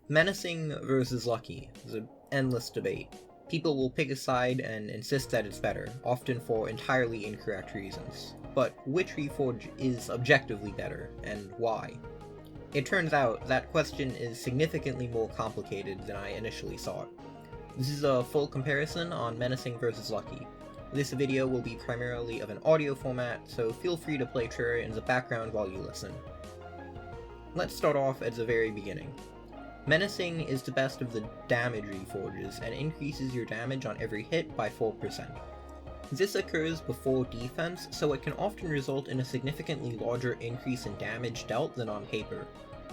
Menacing versus Lucky is an endless debate. People will pick a side and insist that it's better, often for entirely incorrect reasons. But which reforge is objectively better, and why? It turns out that question is significantly more complicated than I initially thought. This is a full comparison on Menacing versus Lucky. This video will be primarily of an audio format, so feel free to play Terraria in the background while you listen. Let's start off at the very beginning. Menacing is the best of the damage reforges and increases your damage on every hit by 4%. This occurs before defense, so it can often result in a significantly larger increase in damage dealt than on paper.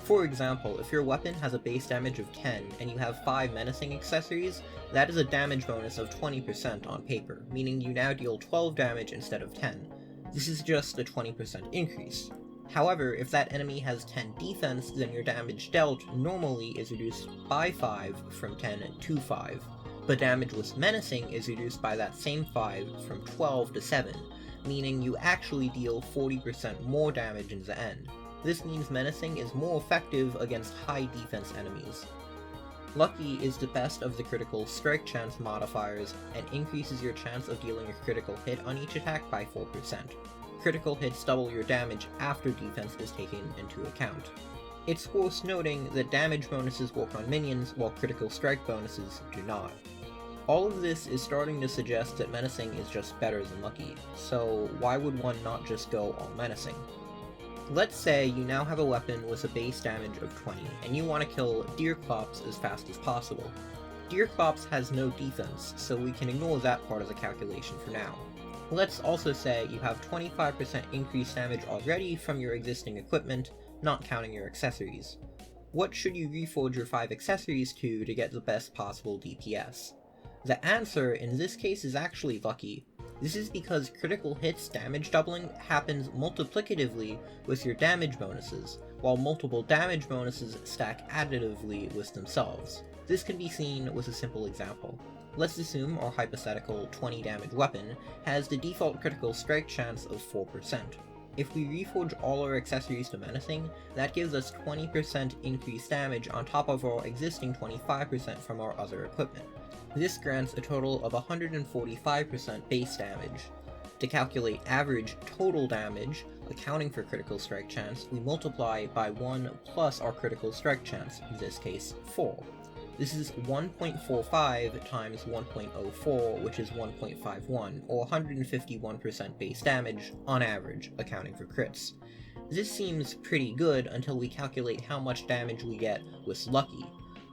For example, if your weapon has a base damage of 10 and you have 5 menacing accessories, that is a damage bonus of 20% on paper, meaning you now deal 12 damage instead of 10. This is just a 20% increase. However, if that enemy has 10 defense, then your damage dealt normally is reduced by 5 from 10 to 5, but damage with Menacing is reduced by that same 5 from 12 to 7, meaning you actually deal 40% more damage in the end. This means Menacing is more effective against high defense enemies. Lucky is the best of the critical strike chance modifiers and increases your chance of dealing a critical hit on each attack by 4%. Critical hits double your damage after defense is taken into account. It's worth noting that damage bonuses work on minions, while critical strike bonuses do not. All of this is starting to suggest that Menacing is just better than Lucky, so why would one not just go all Menacing? Let's say you now have a weapon with a base damage of 20, and you want to kill Deerclops as fast as possible. Deerclops has no defense, so we can ignore that part of the calculation for now. Let's also say you have 25% increased damage already from your existing equipment, not counting your accessories. What should you reforge your 5 accessories to get the best possible DPS? The answer in this case is actually Lucky. This is because critical hits damage doubling happens multiplicatively with your damage bonuses, while multiple damage bonuses stack additively with themselves. This can be seen with a simple example. Let's assume our hypothetical 20 damage weapon has the default critical strike chance of 4%. If we reforge all our accessories to Menacing, that gives us 20% increased damage on top of our existing 25% from our other equipment. This grants a total of 145% base damage. To calculate average total damage, accounting for critical strike chance, we multiply by 1 plus our critical strike chance, in this case 4. This is 1.45 times 1.04, which is 1.51, or 151% base damage, on average, accounting for crits. This seems pretty good until we calculate how much damage we get with Lucky.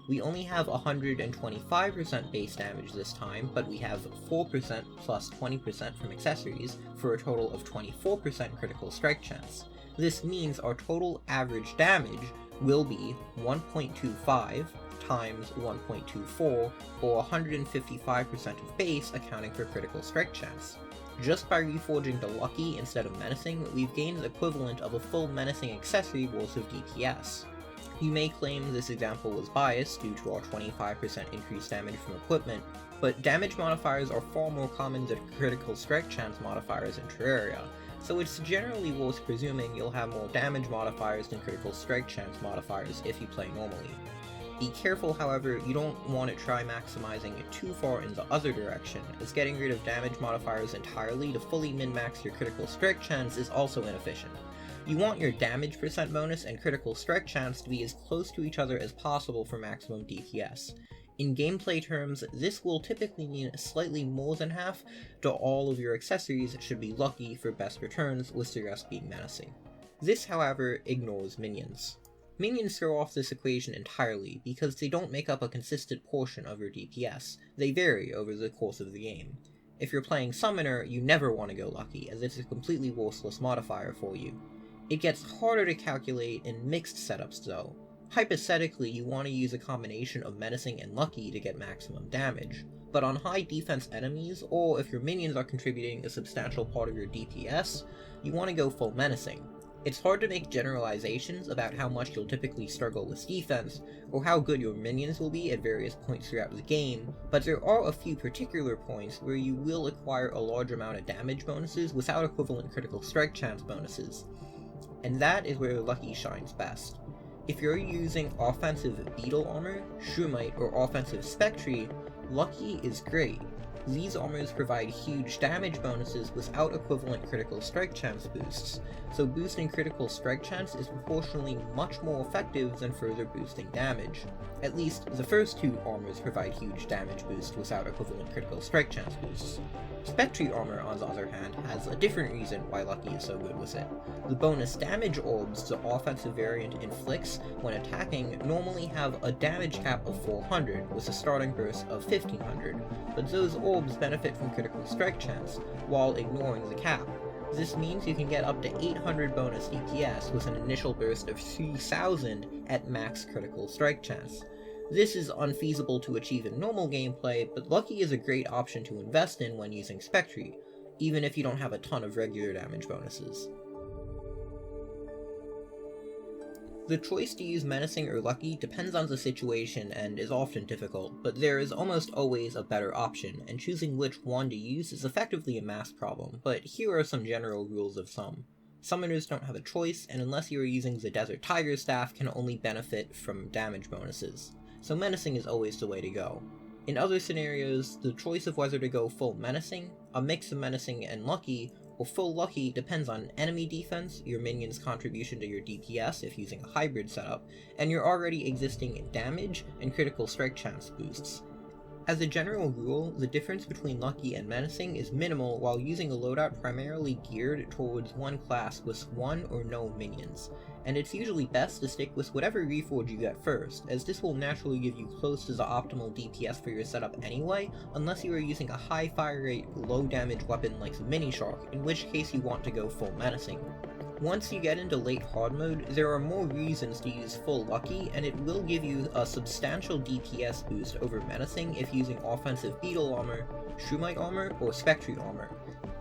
We only have 125% base damage this time, but we have 4% plus 20% from accessories, for a total of 24% critical strike chance. This means our total average damage will be 1.25 times 1.24, or 155% of base, accounting for critical strike chance. Just by reforging to Lucky instead of Menacing, we've gained the equivalent of a full Menacing accessory worth of DPS. You may claim this example was biased due to our 25% increased damage from equipment, but damage modifiers are far more common than critical strike chance modifiers in Terraria, so it's generally worth presuming you'll have more damage modifiers than critical strike chance modifiers if you play normally. Be careful, however, you don't want to try maximizing it too far in the other direction, as getting rid of damage modifiers entirely to fully min-max your critical strike chance is also inefficient. You want your damage percent bonus and critical strike chance to be as close to each other as possible for maximum DPS. In gameplay terms, this will typically mean slightly more than half to all of your accessories should be Lucky for best returns, with the rest being Menacing. This, however, ignores minions. Minions throw off this equation entirely because they don't make up a consistent portion of your DPS. They vary over the course of the game. If you're playing Summoner, you never want to go Lucky, as it's a completely worthless modifier for you. It gets harder to calculate in mixed setups though. Hypothetically, you want to use a combination of Menacing and Lucky to get maximum damage, but on high defense enemies, or if your minions are contributing a substantial part of your DPS, you want to go full Menacing. It's hard to make generalizations about how much you'll typically struggle with defense, or how good your minions will be at various points throughout the game, but there are a few particular points where you will acquire a large amount of damage bonuses without equivalent critical strike chance bonuses, and that is where Lucky shines best. If you're using offensive Beetle armor, Shrumite, or offensive Spectre, Lucky is great. These armors provide huge damage bonuses without equivalent critical strike chance boosts, so boosting critical strike chance is proportionally much more effective than further boosting damage. At least, the first two armors provide huge damage boosts without equivalent critical strike chance boosts. Spectre armor, on the other hand, has a different reason why Lucky is so good with it. The bonus damage orbs the offensive variant inflicts when attacking normally have a damage cap of 400 with a starting burst of 1500, but those orbs benefit from critical strike chance, while ignoring the cap. This means you can get up to 800 bonus DPS with an initial burst of 3000 at max critical strike chance. This is unfeasible to achieve in normal gameplay, but Lucky is a great option to invest in when using Spectre, even if you don't have a ton of regular damage bonuses. The choice to use Menacing or Lucky depends on the situation and is often difficult, but there is almost always a better option, and choosing which one to use is effectively a math problem, but here are some general rules of thumb. Summoners don't have a choice, and unless you are using the Desert Tiger staff, can only benefit from damage bonuses, so Menacing is always the way to go. In other scenarios, the choice of whether to go full Menacing, a mix of Menacing and Lucky, or full Lucky depends on enemy defense, your minions' contribution to your DPS if using a hybrid setup, and your already existing damage and critical strike chance boosts. As a general rule, the difference between Lucky and Menacing is minimal while using a loadout primarily geared towards one class with one or no minions, and it's usually best to stick with whatever reforge you get first, as this will naturally give you close to the optimal DPS for your setup anyway, unless you are using a high fire rate, low damage weapon like the Mini Shark, in which case you want to go full Menacing. Once you get into late hard mode, there are more reasons to use full Lucky, and it will give you a substantial DPS boost over Menacing if using offensive Beetle armor, Shrumite armor, or Spectre armor.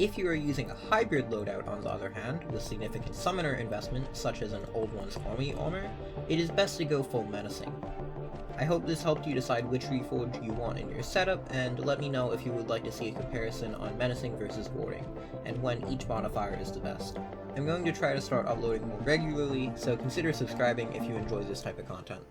If you are using a hybrid loadout, on the other hand, with significant summoner investment, such as an Old One's Army armor, it is best to go full Menacing. I hope this helped you decide which reforge you want in your setup, and let me know if you would like to see a comparison on Menacing versus Warding, and when each modifier is the best. I'm going to try to start uploading more regularly, so consider subscribing if you enjoy this type of content.